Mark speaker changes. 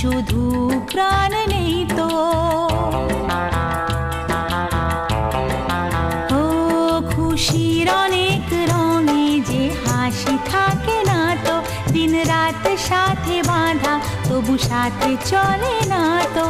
Speaker 1: শুধু প্রাণ নেই তো। ও খুশির অনেক রঙে যে হাসি থাকে না তো, দিন রাত সাথে বাঁধা তবু সাথে চলে না তো।